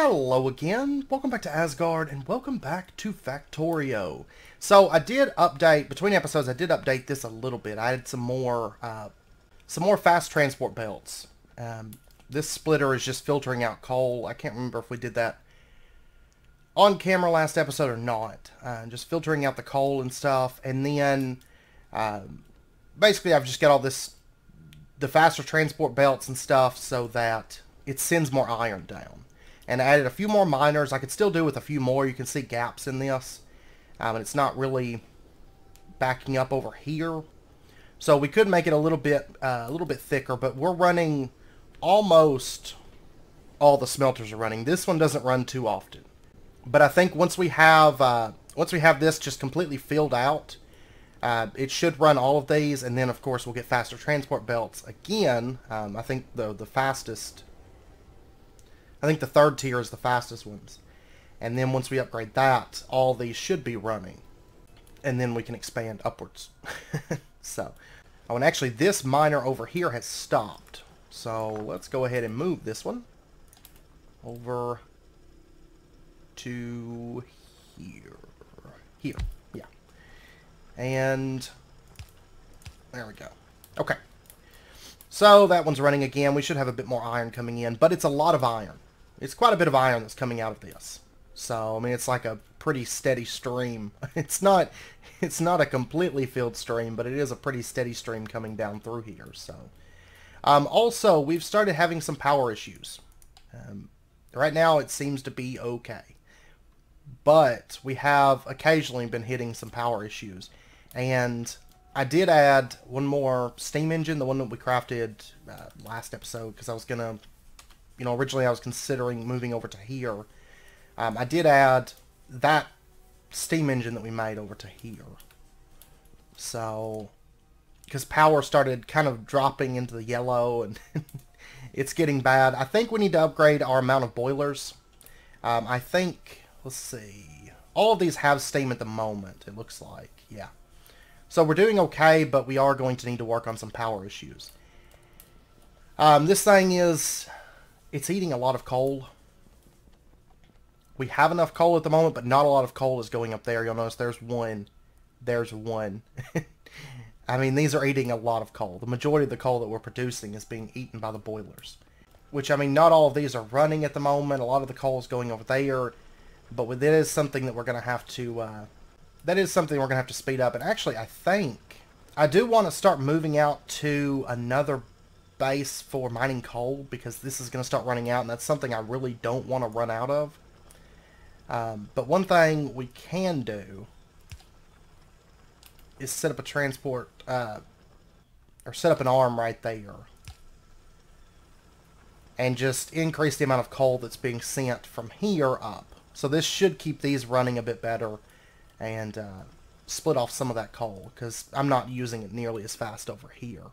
Hello again, welcome back to Asgard, and welcome back to Factorio. So I did update, between episodes I did update this a little bit. I added some more fast transport belts. This splitter is just filtering out coal. I can't remember if we did that on camera last episode or not. Just filtering out the coal and stuff, and then basically I've just got all the faster transport belts and stuff so that it sends more iron down. And I added a few more miners. I could still do with a few more. You can see gaps in this. And it's not really backing up over here. So we could make it a little bit thicker, but we're running almost all the smelters are running. This one doesn't run too often. But I think once we have this just completely filled out, it should run all of these, and then of course we'll get faster transport belts again. I think the fastest. I think the third tier is the fastest ones. And then once we upgrade that, all these should be running. And then we can expand upwards. So, oh, and actually this miner over here has stopped. So let's go ahead and move this one over to here. Here, yeah. And there we go. Okay. So that one's running again. We should have a bit more iron coming in, but it's a lot of iron. It's quite a bit of iron that's coming out of this. So, I mean, it's like a pretty steady stream. It's not a completely filled stream, but it is a pretty steady stream coming down through here. So, also, we've started having some power issues. Right now, it seems to be okay. But we have occasionally been hitting some power issues. And I did add one more steam engine, the one that we crafted last episode, because I was going to... You know, originally I was considering moving over to here. I did add that steam engine that we made over to here. So, because power started kind of dropping into the yellow and it's getting bad. I think we need to upgrade our amount of boilers. I think, let's see, all of these have steam at the moment, it looks like. Yeah. So we're doing okay, but we are going to need to work on some power issues. This thing is... It's eating a lot of coal. We have enough coal at the moment, but not a lot of coal is going up there. You'll notice there's one. There's one. I mean, these are eating a lot of coal. The majority of the coal that we're producing is being eaten by the boilers. Which, I mean, not all of these are running at the moment. A lot of the coal is going over there. But that is something that we're going to have to... that is something we're going to have to speed up. And actually, I think... I do want to start moving out to another base for mining coal, because this is going to start running out, and that's something I really don't want to run out of. But one thing we can do is set up a transport, or set up an arm right there, and just increase the amount of coal that's being sent from here up. So this should keep these running a bit better, and split off some of that coal, because I'm not using it nearly as fast over here.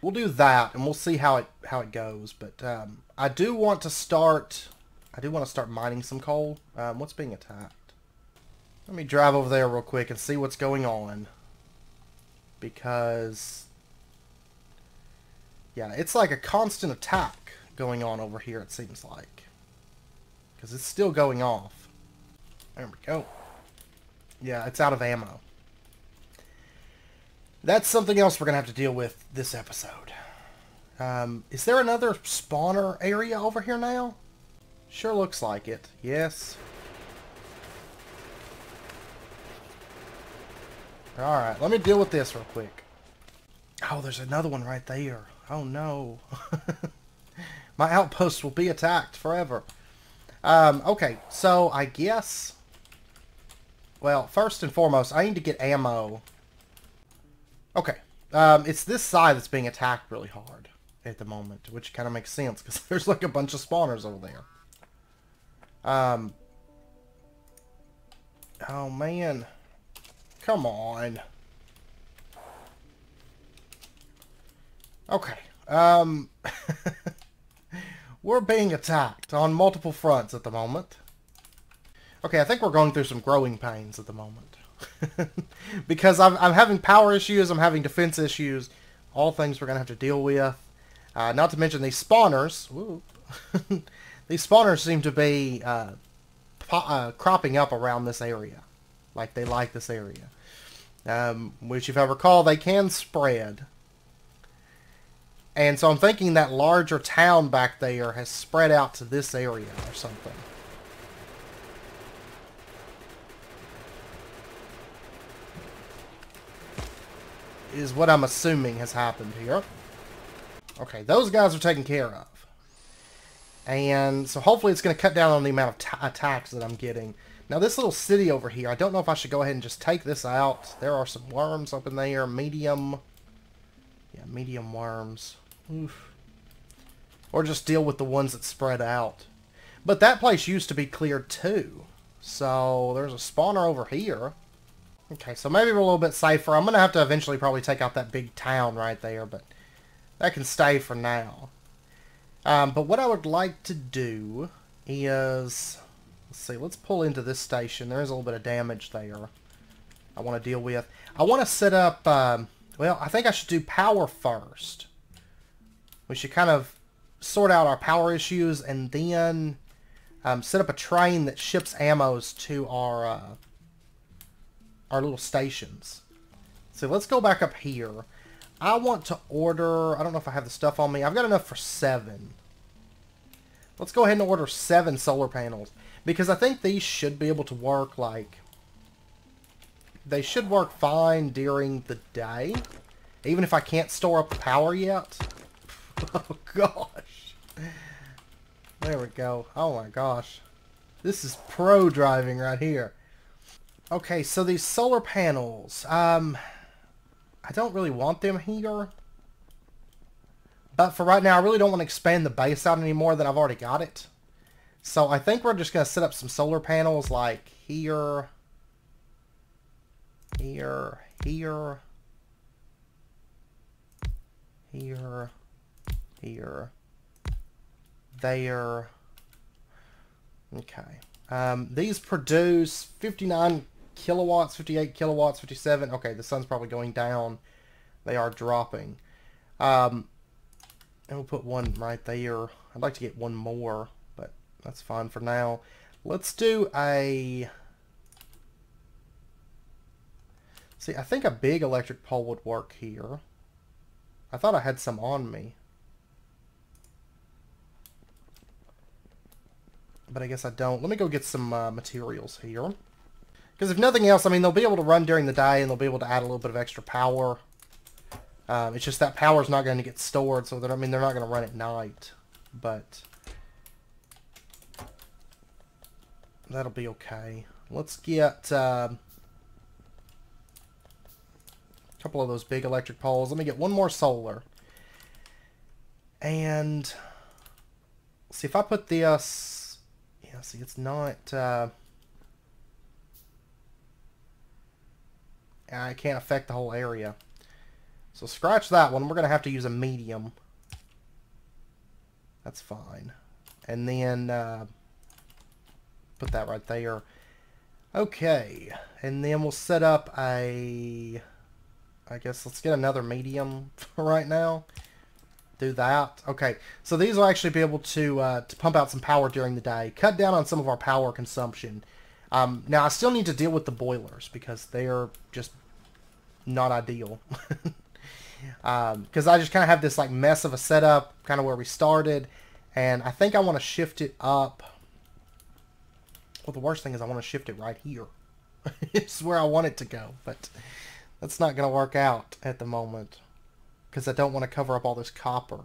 We'll do that, and we'll see how it goes. But I do want to start mining some coal. What's being attacked? Let me drive over there real quick and see what's going on. Because yeah, it's like a constant attack going on over here, it seems like. Because it's still going off. There we go. Yeah, it's out of ammo. That's something else we're going to have to deal with this episode. Is there another spawner area over here now? Sure looks like it. Yes. Alright, let me deal with this real quick. Oh, there's another one right there. Oh no. My outpost will be attacked forever. Okay, so I guess... Well, first and foremost, I need to get ammo. Okay, it's this side that's being attacked really hard at the moment, which kind of makes sense, because there's like a bunch of spawners over there. Oh man. Come on. Okay, we're being attacked on multiple fronts at the moment. Okay, I think we're going through some growing pains at the moment. Because I'm having power issues, I'm having defense issues, all things we're going to have to deal with. Not to mention these spawners. Ooh. These spawners seem to be cropping up around this area. Like they like this area. Which, if I recall, they can spread. And so I'm thinking that larger town back there has spread out to this area or something. Is what I'm assuming has happened here. Okay, those guys are taken care of. And so hopefully it's going to cut down on the amount of attacks that I'm getting. Now this little city over here, I don't know if I should go ahead and just take this out. There are some worms up in there. Medium. Yeah, medium worms. Oof. Or just deal with the ones that spread out. But that place used to be cleared too. So there's a spawner over here. Okay, so maybe we're a little bit safer. I'm going to have to eventually probably take out that big town right there, but that can stay for now. But what I would like to do is, let's see, let's pull into this station. There is a little bit of damage there I want to deal with. I want to set up, well, I think I should do power first. We should kind of sort out our power issues and then set up a train that ships ammos to our little stations. So let's go back up here. I want to order, I don't know if I have the stuff on me. I've got enough for 7. Let's go ahead and order 7 solar panels. Because I think these should be able to work, like, they should work fine during the day. Even if I can't store up the power yet. Oh gosh. There we go. Oh my gosh. This is pro driving right here. Okay, so these solar panels, I don't really want them here. But for right now, I really don't want to expand the base out any more than I've already got it. So I think we're just going to set up some solar panels like here, here, here, here, here, there. Okay. These produce 59 kilowatts, 58 kilowatts, 57. Okay, the sun's probably going down. They are dropping. And we'll put one right there. I'd like to get one more, but that's fine for now. Let's do a... See, I think a big electric pole would work here. I thought I had some on me. But I guess I don't. Let me go get some materials here. Because if nothing else, I mean, they'll be able to run during the day and they'll be able to add a little bit of extra power. It's just that power's not going to get stored, so that, I mean, they're not going to run at night. But that'll be okay. Let's get a couple of those big electric poles. Let me get one more solar. And see if I put this... Yeah, see, it's not... I can't affect the whole area. So scratch that one. We're going to have to use a medium. That's fine. And then put that right there. Okay. And then we'll set up a... I guess let's get another medium for right now. Do that. Okay. So these will actually be able to pump out some power during the day. Cut down on some of our power consumption. Now, I still need to deal with the boilers because they're just not ideal. Because I just kind of have this like mess of a setup, kind of where we started, and I think I want to shift it up. Well, the worst thing is I want to shift it right here. It's where I want it to go, but that's not going to work out at the moment because I don't want to cover up all this copper.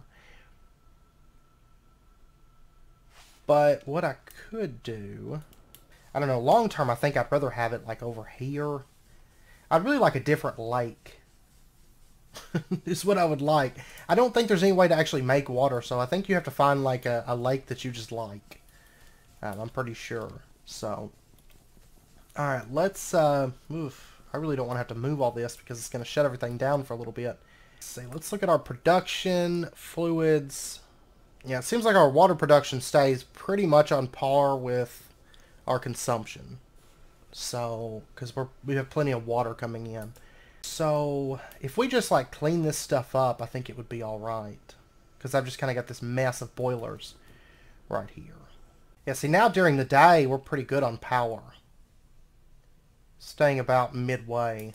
But what I could do, I don't know, long term I think I'd rather have it like over here. I'd really like a different lake. Is what I would like. I don't think there's any way to actually make water, so I think you have to find like a lake that you just like. I'm pretty sure. So, alright, let's move. I really don't want to have to move all this because it's going to shut everything down for a little bit. Let's see, let's look at our production, fluids. Yeah, it seems like our water production stays pretty much on par with our consumption. So, because we have plenty of water coming in. So, if we just like clean this stuff up, I think it would be alright. Because I've just kind of got this mess of boilers right here. Yeah, see, now during the day, we're pretty good on power. Staying about midway.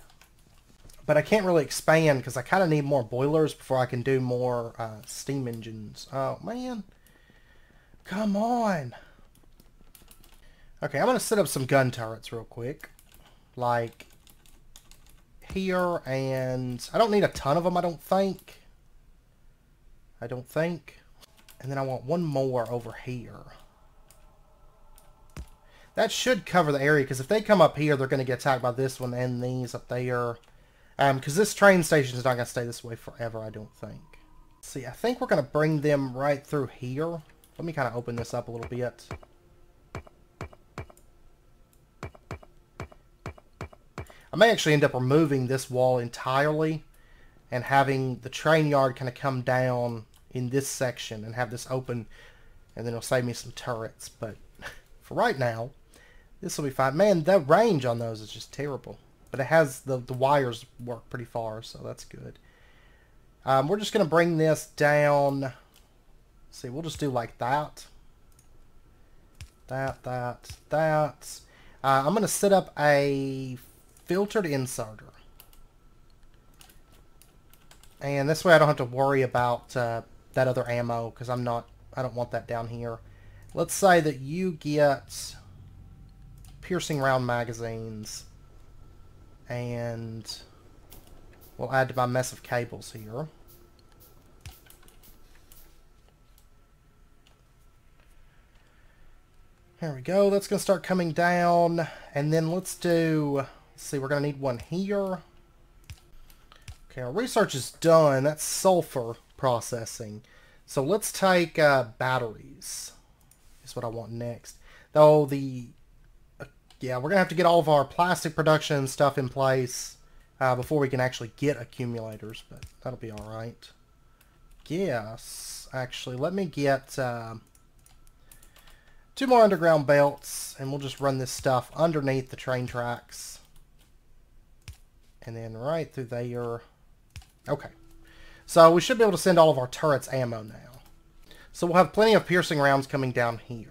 But I can't really expand because I kind of need more boilers before I can do more steam engines. Oh, man. Come on. Okay, I'm going to set up some gun turrets real quick. Like here, and I don't need a ton of them, I don't think. And then I want one more over here. That should cover the area, because if they come up here, they're going to get attacked by this one and these up there. Because this train station is not going to stay this way forever, I don't think. See, I think we're going to bring them right through here. Let me kind of open this up a little bit. I may actually end up removing this wall entirely and having the train yard kind of come down in this section and have this open, and then it'll save me some turrets. But for right now, this will be fine. Man, the range on those is just terrible. But it has the wires work pretty far, so that's good. We're just going to bring this down. Let's see, we'll just do like that. That. I'm going to set up a filtered inserter. And this way I don't have to worry about that other ammo, because I don't want that down here. Let's say that you get piercing round magazines, and we'll add to my mess of cables here. There we go. That's going to start coming down. And then let's see, we're going to need one here. Okay, our research is done. That's sulfur processing. So let's take batteries. That's what I want next. Though yeah, we're going to have to get all of our plastic production stuff in place before we can actually get accumulators, but that'll be alright. Yes, actually, let me get 2 more underground belts, and we'll just run this stuff underneath the train tracks. And then right through there. Okay. So we should be able to send all of our turrets ammo now. So we'll have plenty of piercing rounds coming down here.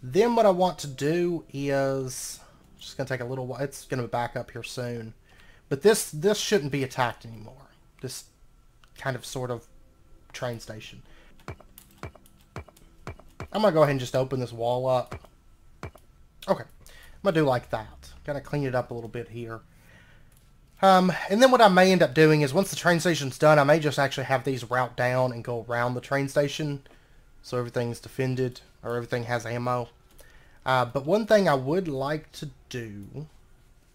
Then what I want to do is, just going to take a little while. It's going to back up here soon. But this shouldn't be attacked anymore. This kind of sort of train station. I'm going to go ahead and just open this wall up. Okay. I'm going to do like that. Kind of clean it up a little bit here. And then what I may end up doing is once the train station's done, I may just actually have these route down and go around the train station. So everything's defended, or everything has ammo. But one thing I would like to do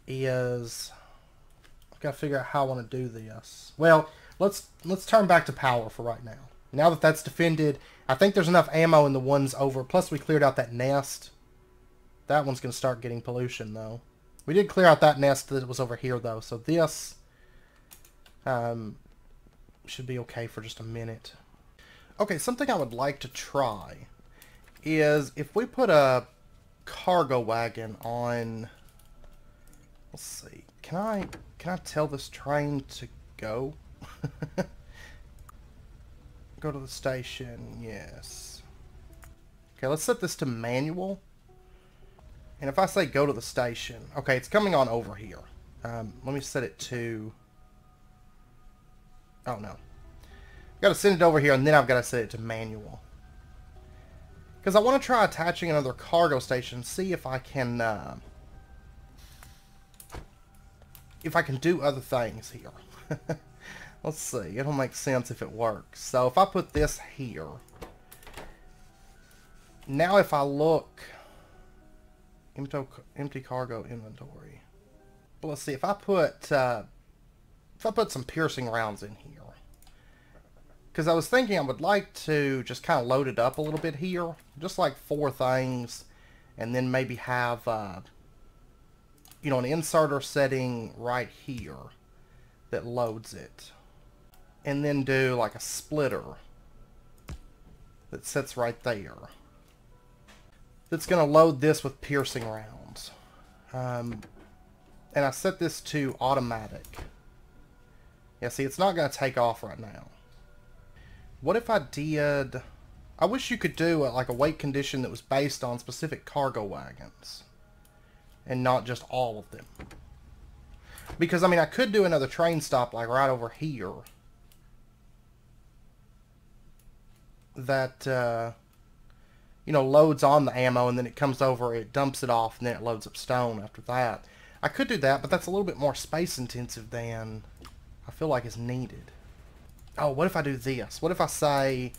is, I've got to figure out how I want to do this. Well, let's turn back to power for right now. Now that that's defended, I think there's enough ammo in the ones over. Plus we cleared out that nest. That one's going to start getting pollution though. We did clear out that nest that was over here though. So this should be okay for just a minute. Okay, something I would like to try is if we put a cargo wagon on, let's see, can I tell this train to go? Go to the station, yes. Okay, let's set this to manual. And if I say go to the station, okay, it's coming on over here. Let me set it to, oh no. I've got to send it over here, and then I've got to set it to manual. Because I want to try attaching another cargo station, see if I can do other things here. Let's see. It'll make sense if it works. So if I put this here, now if I look, empty cargo inventory. But let's see, if I put some piercing rounds in here, because I was thinking I would like to just kind of load it up a little bit here, just like 4 things, and then maybe have you know, an inserter setting right here that loads it. And then do like a splitter that sits right there. That's going to load this with piercing rounds. And I set this to automatic. Yeah, see, it's not going to take off right now. What if I did I wish you could do like a weight condition that was based on specific cargo wagons. And not just all of them. Because, I mean, I could do another train stop like right over here. That, you know, loads on the ammo and then it comes over, it dumps it off, and then it loads up stone after that. I could do that, but that's a little bit more space intensive than I feel like is needed. Oh, what if I do this? What if I say,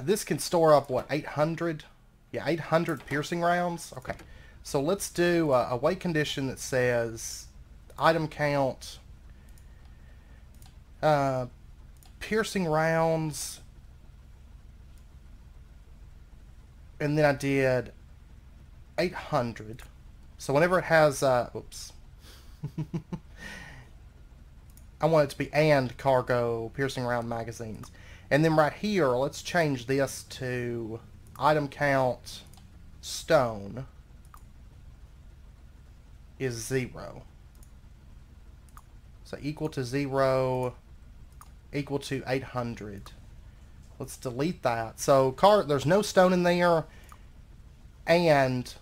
this can store up, what, 800? Yeah, 800 piercing rounds? Okay. So let's do a weight condition that says item count, piercing rounds, and then I did 800. So whenever it has, oops. I want it to be and cargo piercing round magazines. And then right here, let's change this to item count stone is 0. So equal to 0, equal to 800. Let's delete that. So there's no stone in there, and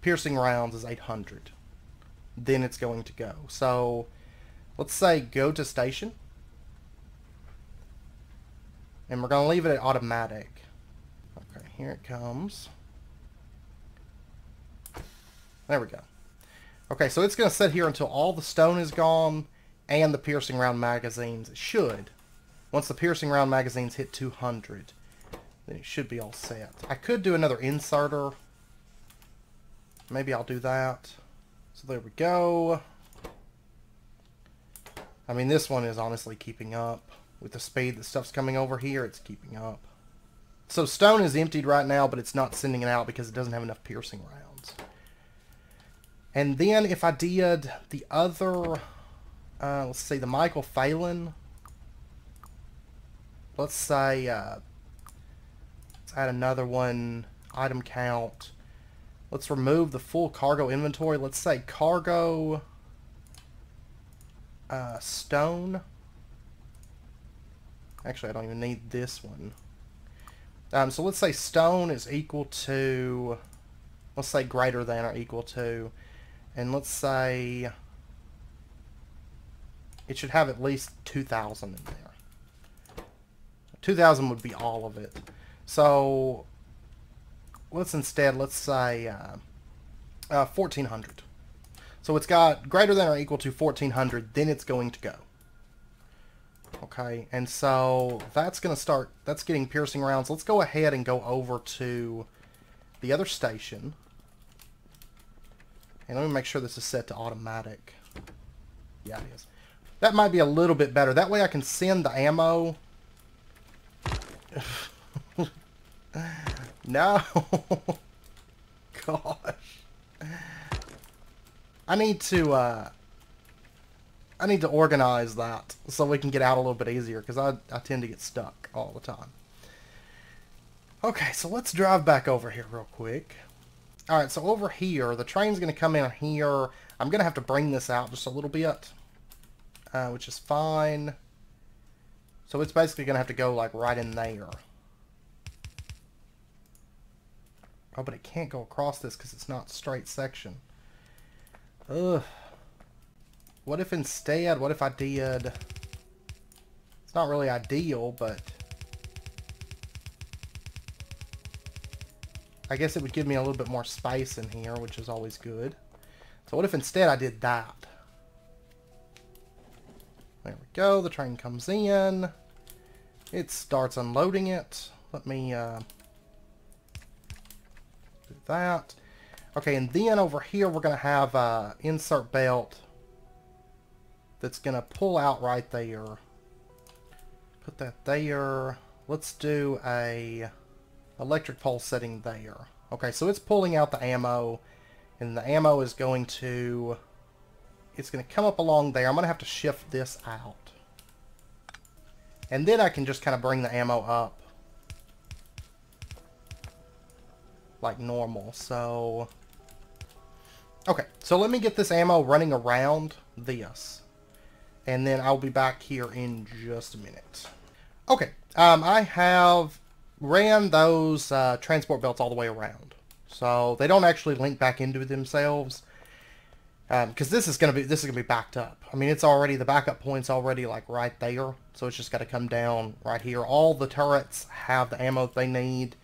piercing rounds is 800. Then it's going to go. So let's say go to station. And we're going to leave it at automatic. Okay, here it comes. There we go. Okay, so it's going to sit here until all the stone is gone and the piercing round magazines. It should. Once the piercing round magazines hit 200, then it should be all set. I could do another inserter. Maybe I'll do that. So there we go. I mean, this one is honestly keeping up. With the speed that stuff's coming over here, it's keeping up. So stone is emptied right now, but it's not sending it out because it doesn't have enough piercing rounds. And then if I did the other, let's see, the Michael Phelan. Let's say, let's add another one, item count. Let's remove the full cargo inventory. Let's say cargo stone. Actually, I don't even need this one. So let's say stone is equal to, let's say greater than or equal to, and let's say it should have at least 2,000 in there. 2,000 would be all of it. So let's say 1,400. So it's got greater than or equal to 1,400, then it's going to go. Okay, and so that's going to start, that's getting piercing rounds. Let's go ahead and go over to the other station. And let me make sure this is set to automatic. Yeah, it is. That might be a little bit better. That way I can send the ammo. No. Gosh. I need to organize that so we can get out a little bit easier, because I tend to get stuck all the time. Okay, so let's drive back over here real quick. Alright, so over here, the train's going to come in here. I'm going to have to bring this out just a little bit, which is fine. So it's basically going to have to go like right in there. Oh, but it can't go across this because it's not straight section. Ugh. What if instead, what if I did... It's not really ideal, but... I guess it would give me a little bit more space in here, which is always good. So what if instead I did that? There we go, the train comes in. It starts unloading it. Let me do that. Okay, and then over here we're going to have a insert belt that's going to pull out right there. Put that there. Let's do a electric pole setting there. Okay, so it's pulling out the ammo, and the ammo is going to... It's going to come up along there. I'm going to have to shift this out. And then I can just kind of bring the ammo up like normal. So... Okay, so let me get this ammo running around this. And then I'll be back here in just a minute. Okay, I have ran those transport belts all the way around. So they don't actually link back into themselves. Because this is gonna be backed up. I mean, it's already, the backup point's already like right there, so it's just got to come down right here. All the turrets have the ammo they need,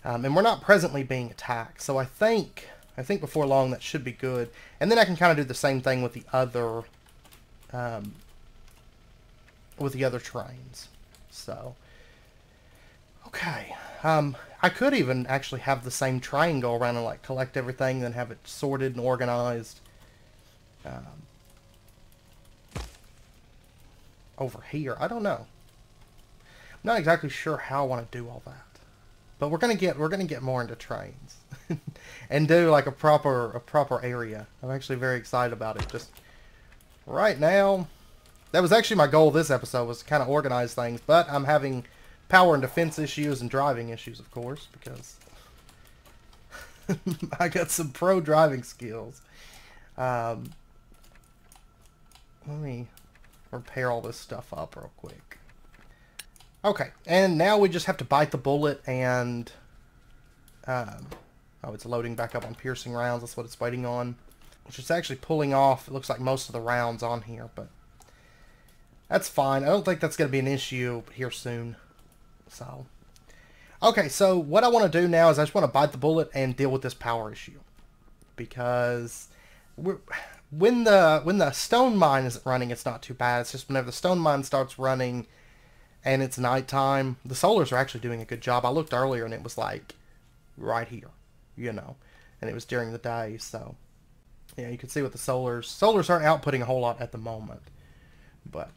and we're not presently being attacked. So I think before long that should be good. And then I can kind of do the same thing with the other trains. So okay, I could even actually have the same train go around and like collect everything, then have it sorted and organized. Over here, I don't know. I'm not exactly sure how I want to do all that, but we're gonna get more into trains and do like a proper area. I'm actually very excited about it. Just right now, that was actually my goal this episode, was to kind of organize things, but I'm having power and defense issues and driving issues, of course, because I got some pro driving skills. Let me repair all this stuff up real quick. Okay, and now we just have to bite the bullet and... oh, it's loading back up on piercing rounds. That's what it's waiting on. Which is actually pulling off, it looks like, most of the rounds on here, but... that's fine. I don't think that's going to be an issue here soon. So... okay, so what I want to do now is I just want to bite the bullet and deal with this power issue. Because... when the stone mine isn't running, it's not too bad. It's just whenever the stone mine starts running and it's nighttime, the solars are actually doing a good job. I looked earlier and it was like right here, you know, and it was during the day. So yeah, you can see with the solars aren't outputting a whole lot at the moment. But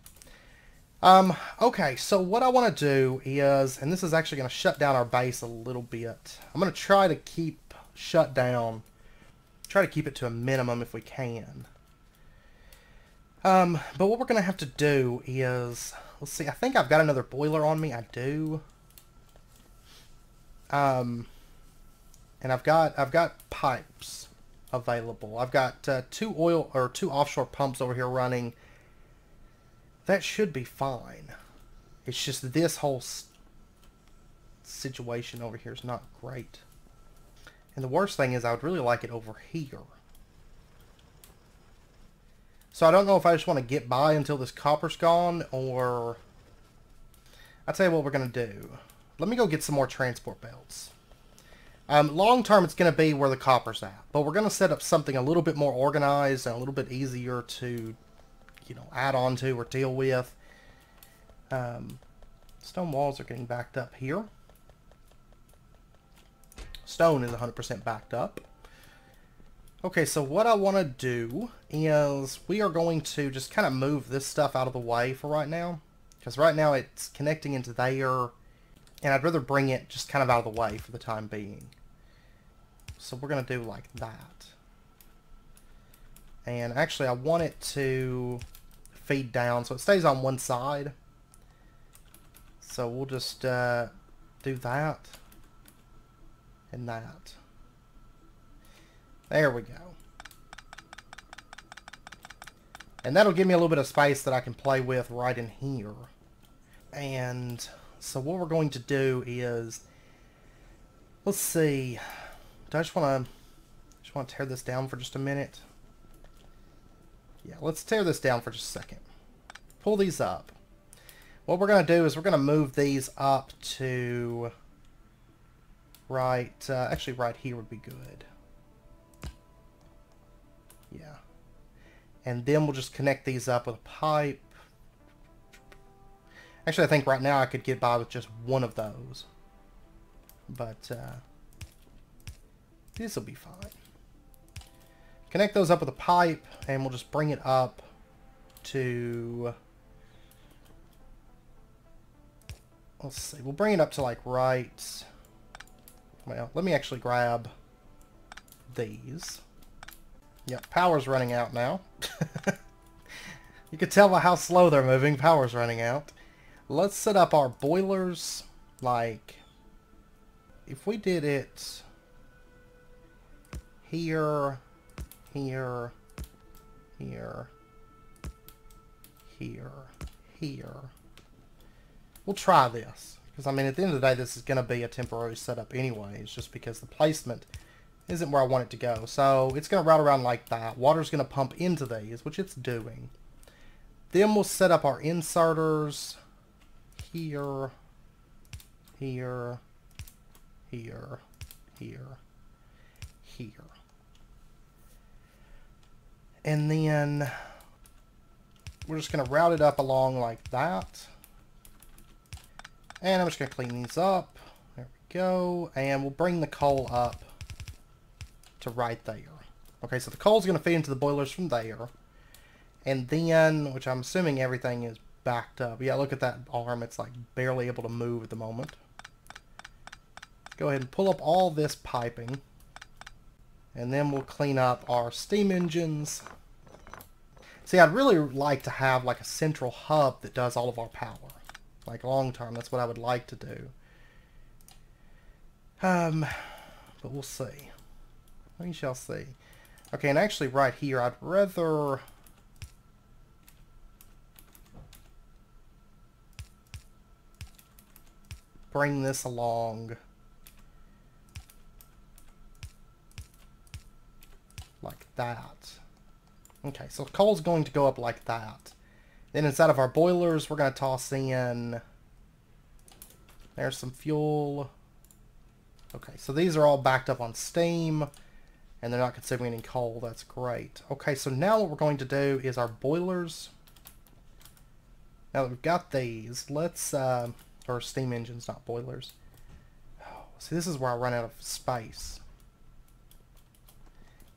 okay, so what I want to do is, and this is actually going to shut down our base a little bit. I'm going to try to keep shut down. Try to keep it to a minimum if we can. But what we're going to have to do is... let's see, I think I've got another boiler on me. I do. And I've got pipes available. I've got two offshore pumps over here running. That should be fine. It's just this whole situation over here is not great. And the worst thing is I would really like it over here. So I don't know if I just want to get by until this copper's gone, or... I'll tell you what we're going to do. Let me go get some more transport belts. Long term, it's going to be where the copper's at. But we're going to set up something a little bit more organized and a little bit easier to, you know, add on to or deal with. Stone walls are getting backed up here. Stone is 100% backed up. Okay, so what I want to do is we are going to just kind of move this stuff out of the way for right now. Because right now it's connecting into there, and I'd rather bring it just kind of out of the way for the time being. So we're going to do like that. And actually I want it to feed down so it stays on one side. So we'll just do that. And that. There we go. And that'll give me a little bit of space that I can play with right in here. And so what we're going to do is, let's see. Do I just want to tear this down for just a minute? Yeah, let's tear this down for just a second. Pull these up. What we're going to do is we're going to move these up to right, actually right here would be good. Yeah. And then we'll just connect these up with a pipe. Actually, I think right now I could get by with just one of those. But this will be fine. Connect those up with a pipe, and we'll just bring it up to... let's see. We'll bring it up to like right... well, let me actually grab these. Yep, power's running out now. You can tell by how slow they're moving. Power's running out. Let's set up our boilers like... if we did it here, here, here, here, here. we'll try this. Because, I mean, at the end of the day, this is going to be a temporary setup anyways, just because the placement isn't where I want it to go. So, it's going to route around like that. Water's going to pump into these, which it's doing. Then we'll set up our inserters here, here, here, here, here. And then we're just going to route it up along like that. And I'm just going to clean these up. There we go. And we'll bring the coal up to right there. Okay, so the coal's going to feed into the boilers from there. And then, which I'm assuming everything is backed up. Yeah, look at that arm. It's like barely able to move at the moment. Go ahead and pull up all this piping. And then we'll clean up our steam engines. See, I'd really like to have like a central hub that does all of our power. Like long term, that's what I would like to do. But we'll see. We shall see. Okay, and actually right here, I'd rather... bring this along like that. Okay, so coal's going to go up like that. Then inside of our boilers, we're going to toss in... there's some fuel. Okay, so these are all backed up on steam, and they're not consuming any coal. That's great. Okay, so now what we're going to do is our boilers. Now that we've got these, let's... or steam engines, not boilers. Oh, see, this is where I run out of space.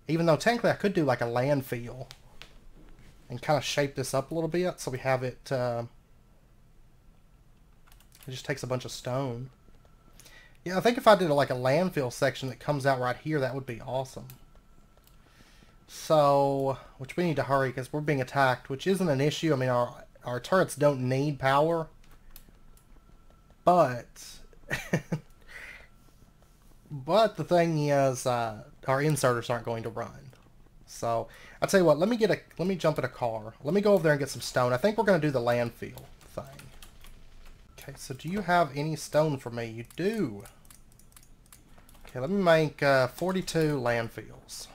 Even though technically I could do like a landfill and kind of shape this up a little bit so we have it, it just takes a bunch of stone. Yeah, I think if I did like a landfill section that comes out right here, that would be awesome. So, which we need to hurry because we're being attacked, which isn't an issue. I mean, our turrets don't need power. But, but the thing is, our inserters aren't going to run. So, I'll tell you what, let me jump in a car. Let me go over there and get some stone. I think we're going to do the landfill thing. Okay, so do you have any stone for me? You do. Okay, let me make 42 landfills. Is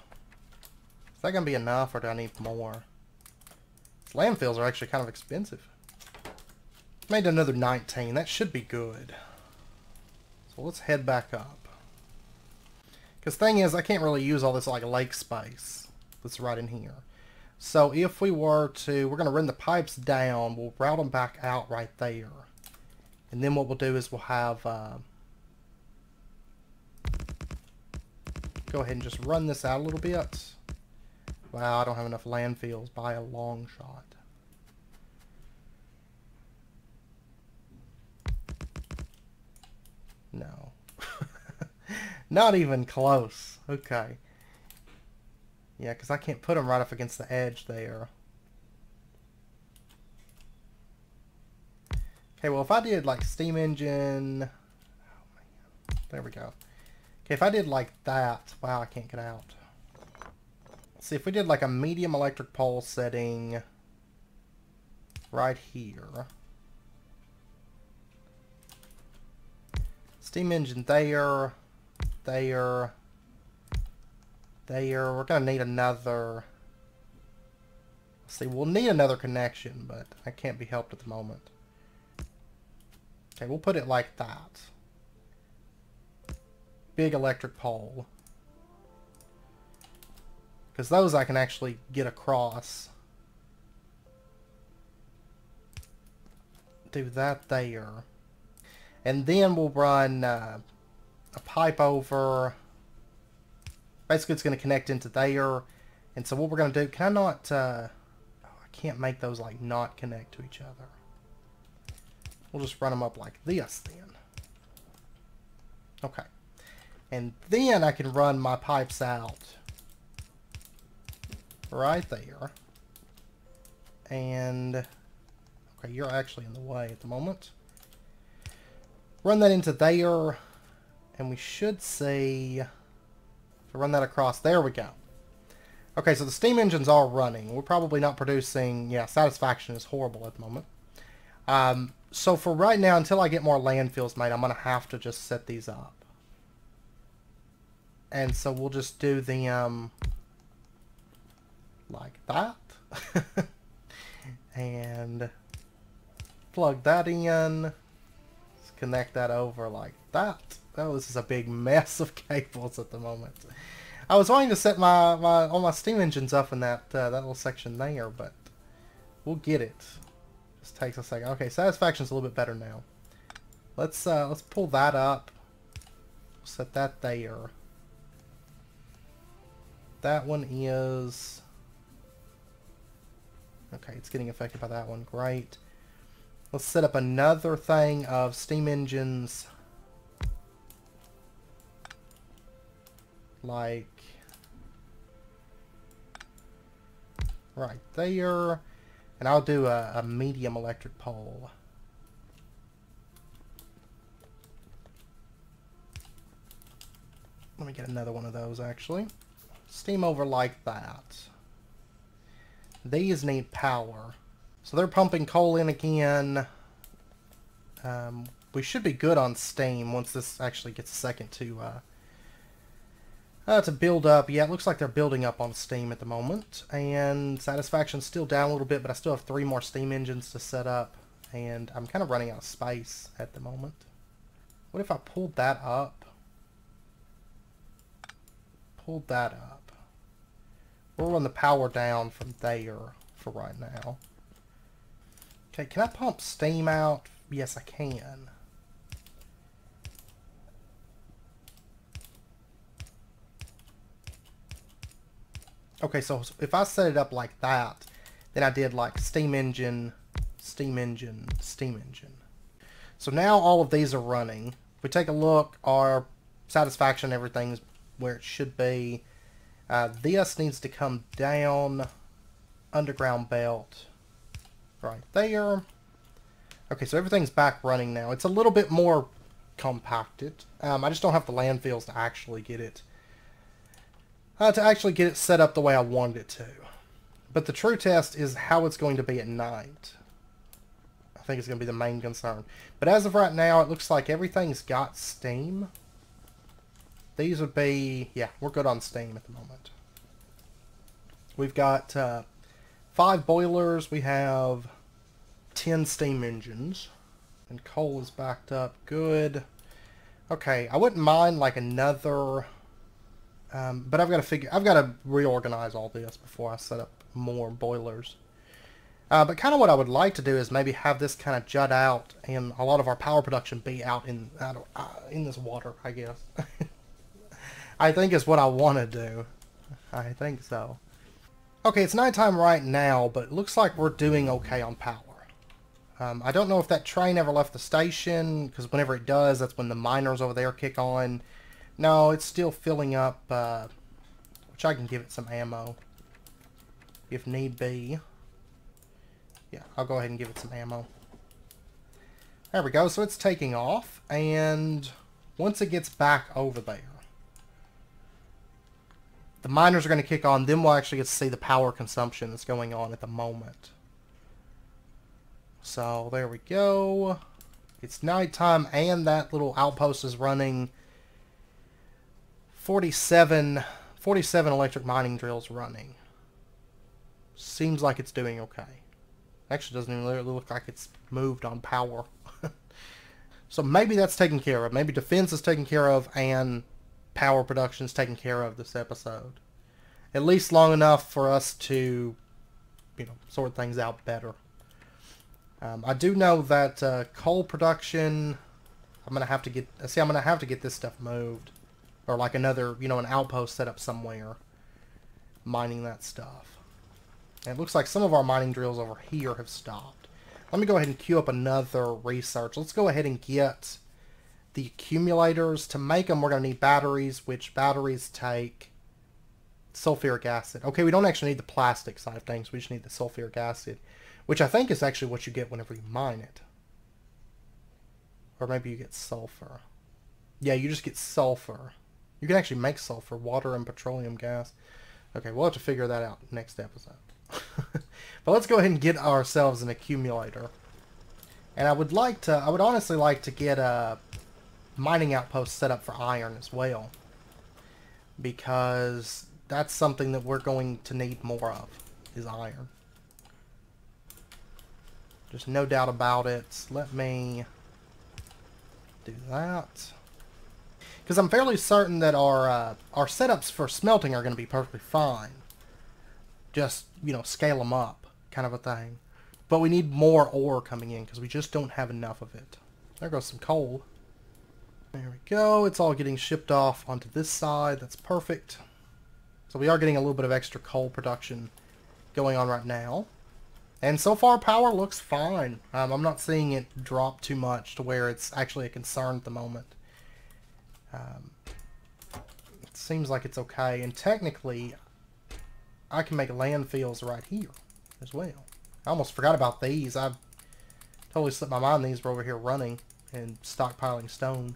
that going to be enough, or do I need more? Landfills are actually kind of expensive. Made another 19. That should be good. So let's head back up. Because thing is, I can't really use all this like lake space that's right in here. So if we were to, we're going to run the pipes down. We'll route them back out right there. And then what we'll do is we'll have, go ahead and just run this out a little bit. Wow, I don't have enough landfills by a long shot. No. Not even close. Okay. Yeah, because I can't put them right up against the edge there. Okay, well, if I did like steam engine... oh, man. There we go. Okay, if I did like that... wow, I can't get out. Let's see, if we did like a medium electric pole setting right here... steam engine there, there, there. We're going to need another... let's see, we'll need another connection, but I can't be helped at the moment. Okay, we'll put it like that. Big electric pole. Because those I can actually get across. Do that there. And then we'll run a pipe over. Basically, it's going to connect into there. And so what we're going to do, can I not... oh, I can't make those like not connect to each other. We'll just run them up like this then. Okay. And then I can run my pipes out right there. And... okay, you're actually in the way at the moment. Run that into there, and we should see, to run that across, there we go. Okay, so the steam engines are running. We're probably not producing, yeah, satisfaction is horrible at the moment. So for right now, until I get more landfills made, I'm going to have to just set these up. And so we'll just do them like that. And plug that in. Let's connect that over like that. Oh, this is a big mess of cables at the moment. I was wanting to set all my steam engines up in that that little section there, but we'll get it. Just takes a second. Okay, satisfaction's a little bit better now. Let's pull that up. Set that there. That one is okay. It's getting affected by that one. Great. Let's set up another thing of steam engines. Like right there, and I'll do a medium electric pole. Let me get another one of those actually. Steam over like that. These need power, so they're pumping coal in again. We should be good on steam once this actually gets a second to build up. Yeah, it looks like they're building up on steam at the moment. And satisfaction's still down a little bit, but I still have 3 more steam engines to set up. And I'm kind of running out of space at the moment. What if I pulled that up? Pulled that up. We'll run the power down from there for right now. Okay, can I pump steam out? Yes, I can. Okay, so if I set it up like that, then I did like steam engine, steam engine, steam engine. So now all of these are running. If we take a look, our satisfaction, everything's where it should be. This needs to come down, underground belt, right there. Okay, so everything's back running now. It's a little bit more compacted. I just don't have the landfills to actually get it set up the way I wanted it to. But the true test is how it's going to be at night. I think it's going to be the main concern. But as of right now, it looks like everything's got steam. These would be, yeah, we're good on steam at the moment. We've got 5 boilers. We have 10 steam engines. And coal is backed up. Good. Okay, I wouldn't mind like another... but I've got to reorganize all this before I set up more boilers. But kind of what I would like to do is maybe have this kind of jut out and a lot of our power production be out in this water, I guess. I think is what I want to do. I think so. Okay, it's nighttime right now, but it looks like we're doing okay on power. I don't know if that train ever left the station, because whenever it does, that's when the miners over there kick on. No, it's still filling up, which I can give it some ammo, if need be. Yeah, I'll go ahead and give it some ammo. There we go, so it's taking off, and once it gets back over there, the miners are going to kick on, then we'll actually get to see the power consumption that's going on at the moment. So, there we go. It's nighttime, and that little outpost is running 47 electric mining drills running. Seems like it's doing okay. Actually, doesn't even really look like it's moved on power. So maybe that's taken care of. Maybe defense is taken care of and power production is taken care of this episode. At least long enough for us to, sort things out better. I do know that coal production, I'm gonna have to get this stuff moved, or like another, an outpost set up somewhere, mining that stuff. And it looks like some of our mining drills over here have stopped. Let me go ahead and queue up another research. Let's go ahead and get the accumulators. To make them, we're gonna need batteries, which batteries take sulfuric acid. Okay, we don't actually need the plastic side of things. We just need the sulfuric acid, which I think is actually what you get whenever you mine it. Or maybe you get sulfur. Yeah, you just get sulfur. You can actually make sulfur, water, and petroleum gas. Okay, we'll have to figure that out next episode. But let's go ahead and get ourselves an accumulator. And I would honestly like to get a mining outpost set up for iron as well, because that's something that we're going to need more of, is iron. There's no doubt about it. Let me do that, because I'm fairly certain that our setups for smelting are going to be perfectly fine. Just, you know, scale them up, kind of a thing. But we need more ore coming in, because we just don't have enough of it. There goes some coal. There we go. It's all getting shipped off onto this side. That's perfect. So we are getting a little bit of extra coal production going on right now. And so far, power looks fine. I'm not seeing it drop too much to where it's actually a concern at the moment. It seems like it's okay. And technically, I can make landfills right here as well. I almost forgot about these. I totally slipped my mind these were over here running and stockpiling stone.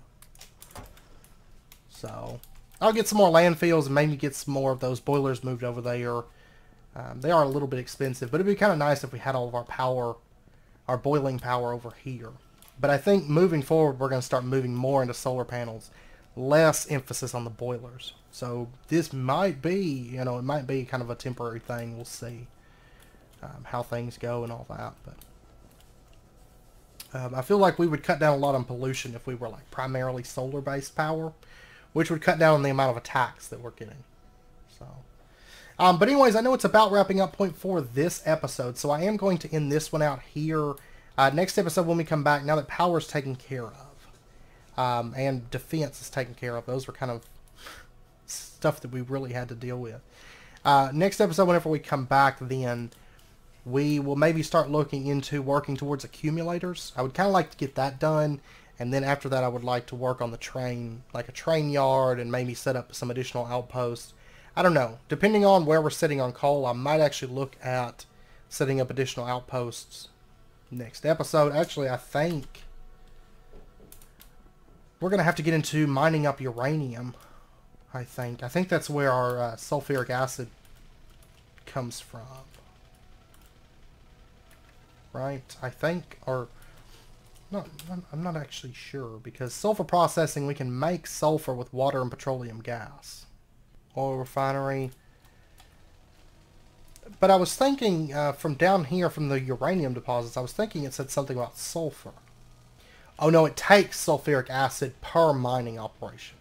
So I'll get some more landfills and maybe get some more of those boilers moved over there. They are a little bit expensive, but it'd be kind of nice if we had all of our power, our boiling power over here. But I think moving forward, we're going to start moving more into solar panels, less emphasis on the boilers. So this might be, you know, it might be kind of a temporary thing. We'll see how things go and all that. But I feel like we would cut down a lot on pollution if we were like primarily solar-based power, which would cut down on the amount of attacks that we're getting. So, but anyways, I know it's about wrapping up point for this episode, so I am going to end this one out here. Next episode, when we come back, now that power is taken care of, and defense is taken care of, those were kind of stuff that we really had to deal with. Next episode, whenever we come back, then we will maybe start looking into working towards accumulators. I would kind of like to get that done, and then after that I would like to work on the train, like a train yard, and maybe set up some additional outposts. I don't know. Depending on where we're sitting on coal, I might actually look at setting up additional outposts next episode. Actually, I think we're going to have to get into mining up uranium, I think that's where our sulfuric acid comes from. Right? I think, or no, I'm not actually sure, because sulfur processing, we can make sulfur with water and petroleum gas. Oil refinery. But I was thinking, from down here, from the uranium deposits, I was thinking it said something about sulfur. Oh no, it takes sulfuric acid per mining operation.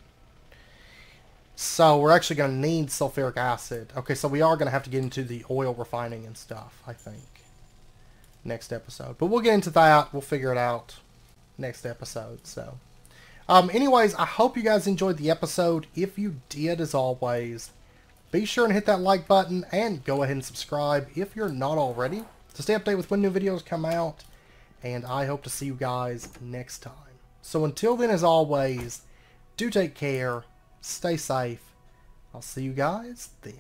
So we're actually going to need sulfuric acid. Okay, so we are going to have to get into the oil refining and stuff, I think, next episode. But we'll get into that. We'll figure it out next episode. So, anyways, I hope you guys enjoyed the episode. If you did, as always, be sure and hit that like button and go ahead and subscribe if you're not already to stay updated with when new videos come out. And I hope to see you guys next time. So until then, as always, do take care, stay safe. I'll see you guys then.